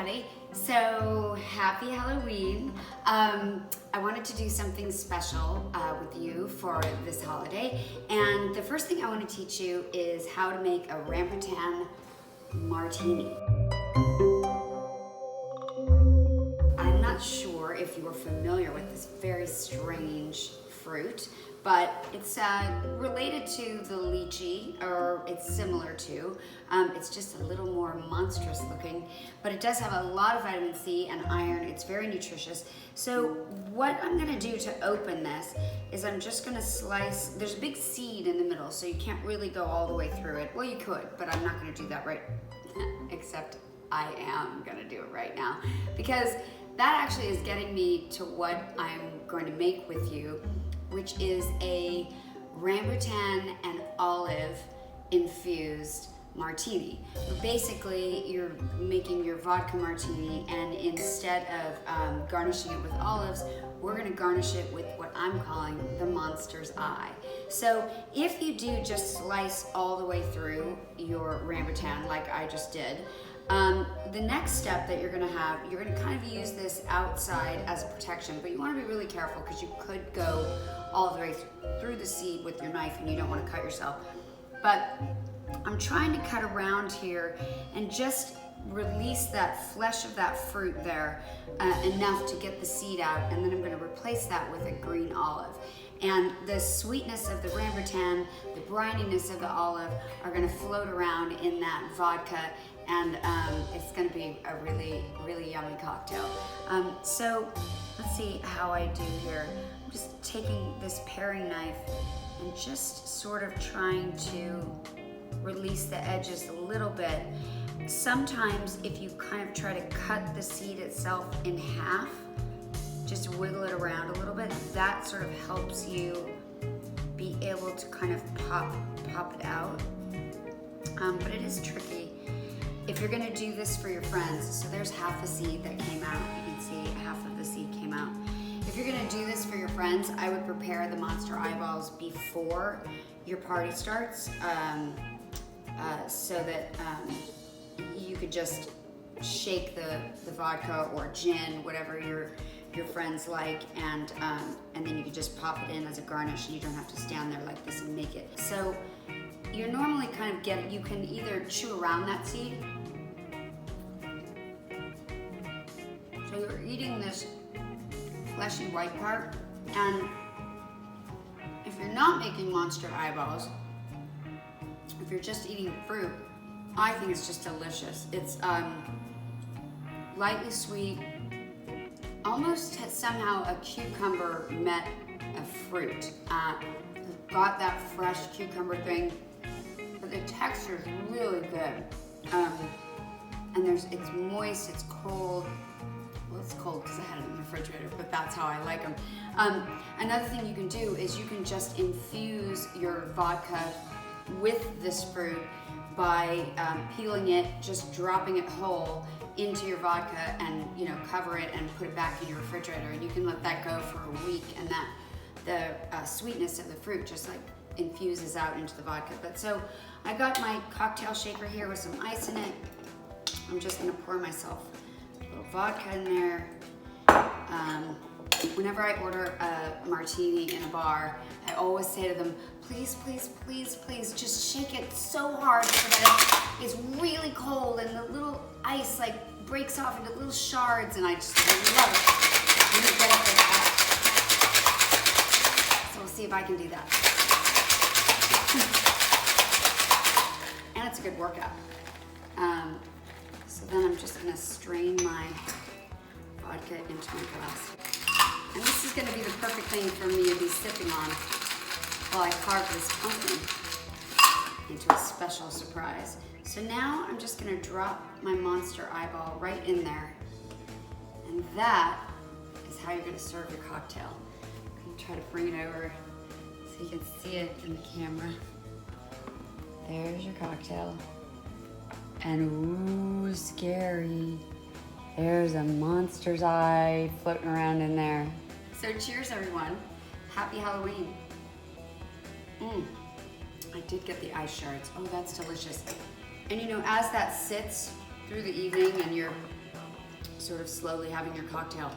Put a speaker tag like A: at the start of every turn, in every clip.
A: everybody. So happy Halloween. I wanted to do something special with you for this holiday. And the first thing I want to teach you is how to make a Rambutan martini. I'm not sure if you are familiar with this very strange fruit, but it's related to the lychee, or it's similar to. It's just a little more monstrous looking, but it does have a lot of vitamin C and iron. It's very nutritious. So what I'm gonna do to open this is I'm just gonna slice, there's a big seed in the middle, so you can't really go all the way through it. Well, you could, but I'm not gonna do that right, except I am gonna do it right now, because that actually is getting me to what I'm going to make with you, which is a rambutan and olive infused martini. Basically, you're making your vodka martini, and instead of garnishing it with olives, we're gonna garnish it with what I'm calling the monster's eye. So if you do just slice all the way through your rambutan like I just did, the next step that you're gonna have, you're gonna kind of use this outside as a protection, but you wanna be really careful because you could go all the way through the seed with your knife and you don't wanna cut yourself. But I'm trying to cut around here and just release that flesh of that fruit there enough to get the seed out, and then I'm gonna replace that with a green olive. And the sweetness of the rambutan, the brininess of the olive are gonna float around in that vodka, and it's gonna be a really, really yummy cocktail. So let's see how I do here. I'm just taking this paring knife and just sort of trying to release the edges a little bit. Sometimes if you kind of try to cut the seed itself in half, just wiggle it around a little bit, that sort of helps you be able to kind of pop it out. But it is tricky. If you're gonna do this for your friends, so there's half a seed that came out. You can see half of the seed came out. If you're gonna do this for your friends, I would prepare the monster eyeballs before your party starts, so that you could just shake the vodka or gin, whatever your friends like, and then you could just pop it in as a garnish, and you don't have to stand there like this and make it. So you're normally kind of you can either chew around that seed, so you're eating this fleshy white part, and if you're not making monster eyeballs, if you're just eating fruit, I think it's just delicious. It's lightly sweet, almost somehow a cucumber met a fruit. Got that fresh cucumber thing, but the texture is really good. And it's moist, it's cold. Well, it's cold because I had it in the refrigerator, but that's how I like them. Another thing you can do is you can just infuse your vodka with this fruit by peeling it, just dropping it whole into your vodka, and cover it and put it back in your refrigerator, and you can let that go for a week, and that the sweetness of the fruit just like infuses out into the vodka. But so I got my cocktail shaker here with some ice in it. I'm just gonna pour myself a little vodka in there. Whenever I order a martini in a bar, I always say to them, please, please, please, please, just shake it so hard so that it's really cold and the little ice like breaks off into little shards, and I love it. Let me get it like that. So we'll see if I can do that. And it's a good workout. So then I'm just gonna strain my vodka into my glass. And this is gonna be the perfect thing for me to be sipping on while I carve this pumpkin into a special surprise. So now I'm just gonna drop my monster eyeball right in there. And that is how you're gonna serve your cocktail. I'm gonna try to bring it over so you can see it in the camera. There's your cocktail. And ooh, scary. There's a monster's eye floating around in there. So cheers, everyone. Happy Halloween. I did get the ice shards. Oh, that's delicious. And as that sits through the evening and you're sort of slowly having your cocktail.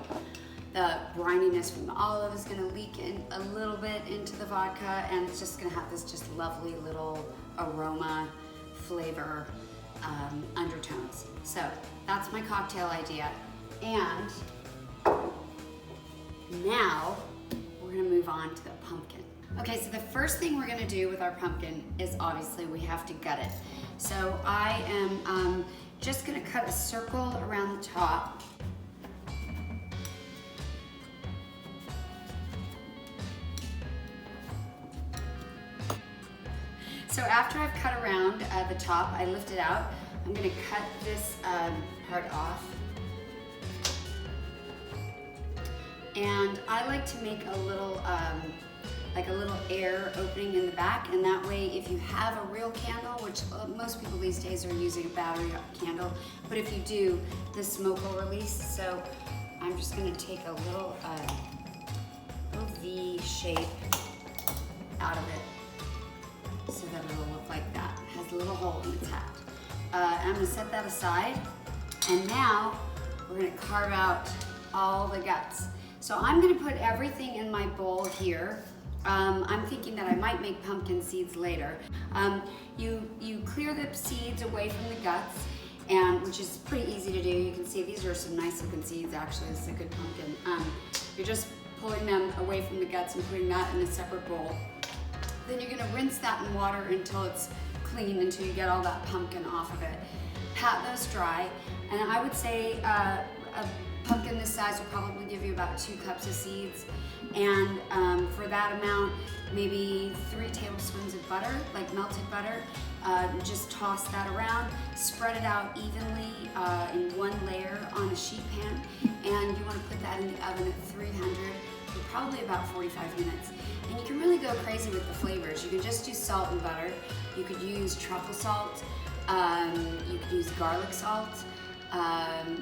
A: The brininess from the olive is gonna leak in a little bit into the vodka, and it's just gonna have this just lovely little aroma, flavor, undertones. So that's my cocktail idea. And now we're gonna move on to the pumpkin. Okay, so the first thing we're gonna do with our pumpkin is obviously we have to gut it. So I am just gonna cut a circle around the top. So after I've cut around the top, I lift it out. I'm gonna cut this part off. And I like to make a little, like a little air opening in the back, and that way if you have a real candle, which most people these days are using a battery candle, but if you do, the smoke will release. So I'm just gonna take a little V shape out of it, so that it'll look like that. It has a little hole in its hat. I'm gonna set that aside, and now we're gonna carve out all the guts. So I'm gonna put everything in my bowl here. I'm thinking that I might make pumpkin seeds later. You clear the seeds away from the guts, and which is pretty easy to do. You can see these are some nice looking seeds actually. This is a good pumpkin. You're just pulling them away from the guts and putting that in a separate bowl. Then you're gonna rinse that in water until it's clean, until you get all that pumpkin off of it. Pat those dry, and I would say a pumpkin this size will probably give you about 2 cups of seeds. And for that amount, maybe 3 tablespoons of butter, like melted butter. Just toss that around, spread it out evenly in one layer on a sheet pan, and you wanna put that in the oven at 300 for probably about 45 minutes. And you can really go crazy with the flavors. You can just do salt and butter. You could use truffle salt. You could use garlic salt.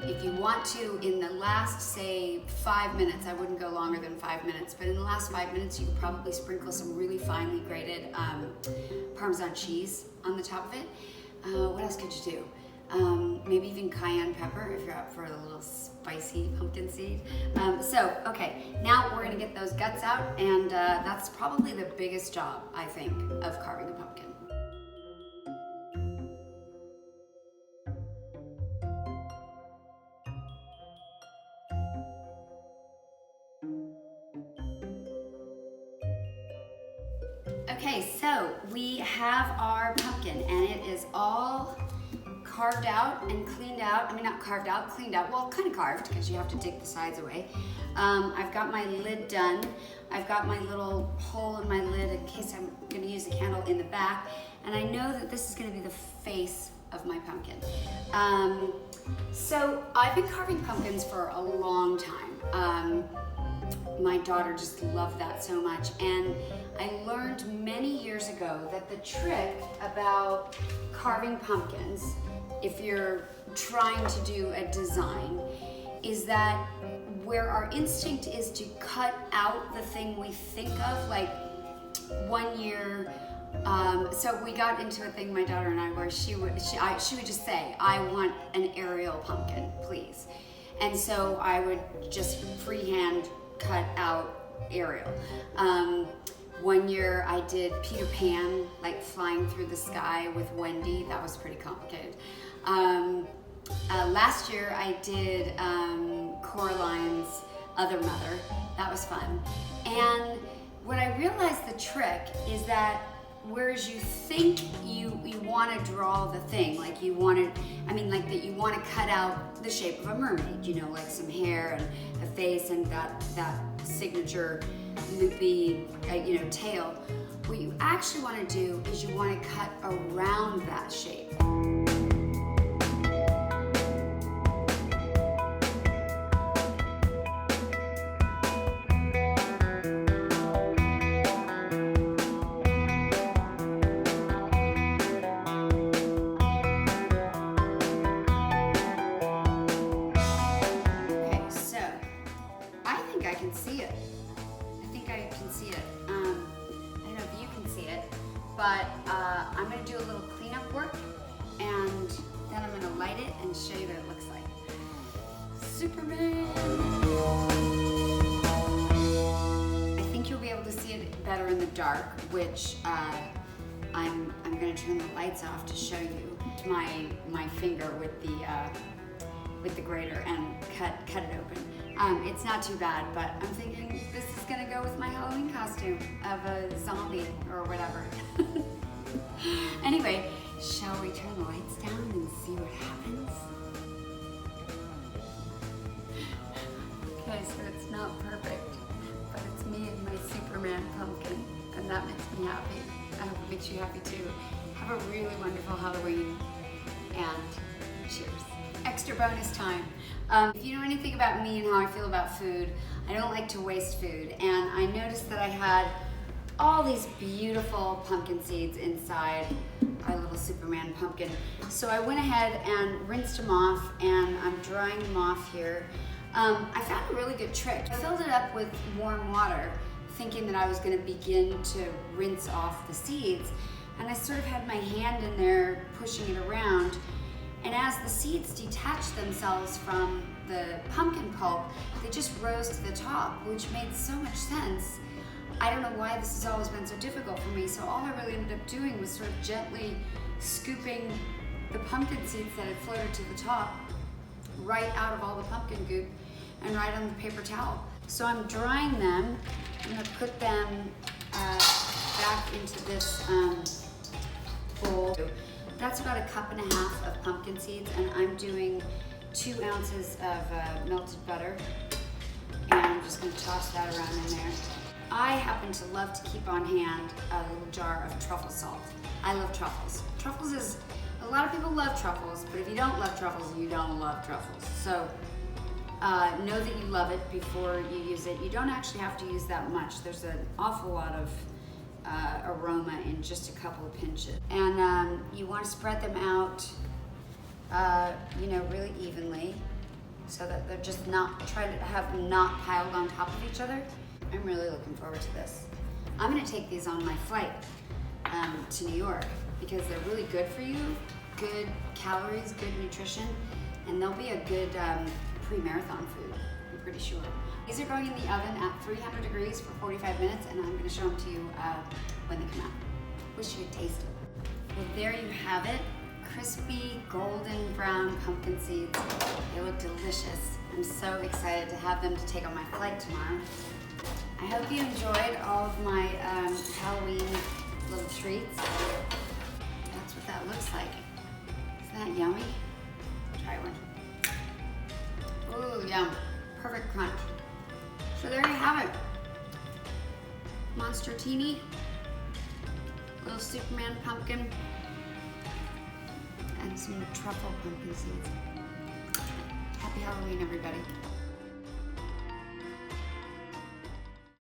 A: If you want to, in the last, say, 5 minutes, I wouldn't go longer than 5 minutes, but in the last 5 minutes, you could probably sprinkle some really finely grated Parmesan cheese on the top of it. What else could you do? Maybe even cayenne pepper if you're up for a little spicy pumpkin seed. Okay, now we're gonna get those guts out, and that's probably the biggest job, I think, of carving a pumpkin. Okay, so we have our pumpkin, and it is all carved out and cleaned out. I mean, not carved out, cleaned out. Well, kind of carved, because you have to dig the sides away. I've got my lid done. I've got my little hole in my lid in case I'm gonna use a candle in the back. And I know that this is gonna be the face of my pumpkin. So I've been carving pumpkins for a long time. My daughter just loved that so much, and I learned many years ago that the trick about carving pumpkins, if you're trying to do a design, is that where our instinct is to cut out the thing we think of. Like one year, so we got into a thing, my daughter and I, where she would just say, "I want an Ariel pumpkin, please," and so I would just freehand cut out Ariel. One year I did Peter Pan, like flying through the sky with Wendy. That was pretty complicated. Last year I did Coraline's Other Mother. That was fun. And what I realized the trick is that whereas you think you want to draw the thing, like you want to, like that you want to cut out the shape of a mermaid, like some hair and a face and that signature loopy, tail. What you actually want to do is you want to cut around that shape. But I'm going to do a little cleanup work, and then I'm going to light it and show you what it looks like. Superman. I think you'll be able to see it better in the dark, which I'm gonna turn the lights off to show you my finger with the grater and cut it open. It's not too bad, but I'm thinking this is gonna go with my Halloween costume of a zombie or whatever. Anyway, shall we turn the lights down and see what happens? Okay, so it's not perfect, but it's me and my Superman pumpkin, and that makes me happy. I hope it makes you happy too. Have a really wonderful Halloween, and cheers. Extra bonus time. If you know anything about me and how I feel about food, I don't like to waste food, and I noticed that I had all these beautiful pumpkin seeds inside our little Superman pumpkin. So I went ahead and rinsed them off, and I'm drying them off here. I found a really good trick. I filled it up with warm water, thinking that I was gonna begin to rinse off the seeds, and I sort of had my hand in there pushing it around, and as the seeds detached themselves from the pumpkin pulp, they just rose to the top, which made so much sense. I don't know why this has always been so difficult for me, so all I really ended up doing was sort of gently scooping the pumpkin seeds that had floated to the top right out of all the pumpkin goop and right on the paper towel. So I'm drying them. I'm gonna put them back into this bowl. That's about 1.5 cups of pumpkin seeds, and I'm doing 2 ounces of melted butter, and I'm just gonna toss that around in there. I happen to love to keep on hand a little jar of truffle salt. I love truffles. Truffles is, a lot of people love truffles, but if you don't love truffles, you don't love truffles. So know that you love it before you use it. You don't actually have to use that much. There's an awful lot of aroma in just a couple of pinches. And you want to spread them out, really evenly, so that they're just not, try to have them not piled on top of each other. I'm really looking forward to this. I'm gonna take these on my flight to New York because they're really good for you, good calories, good nutrition, and they'll be a good pre-marathon food, I'm pretty sure. These are going in the oven at 300 degrees for 45 minutes, and I'm gonna show them to you when they come out. Wish you could taste it. Well, there you have it. Crispy, golden brown pumpkin seeds. They look delicious. I'm so excited to have them to take on my flight tomorrow. I hope you enjoyed all of my Halloween little treats. That's what that looks like. Isn't that yummy? Try one. Ooh, yum. Perfect crunch. So there you have it. Monster Teeny, little Superman pumpkin, and some truffle pumpkin seeds. Happy Halloween, everybody.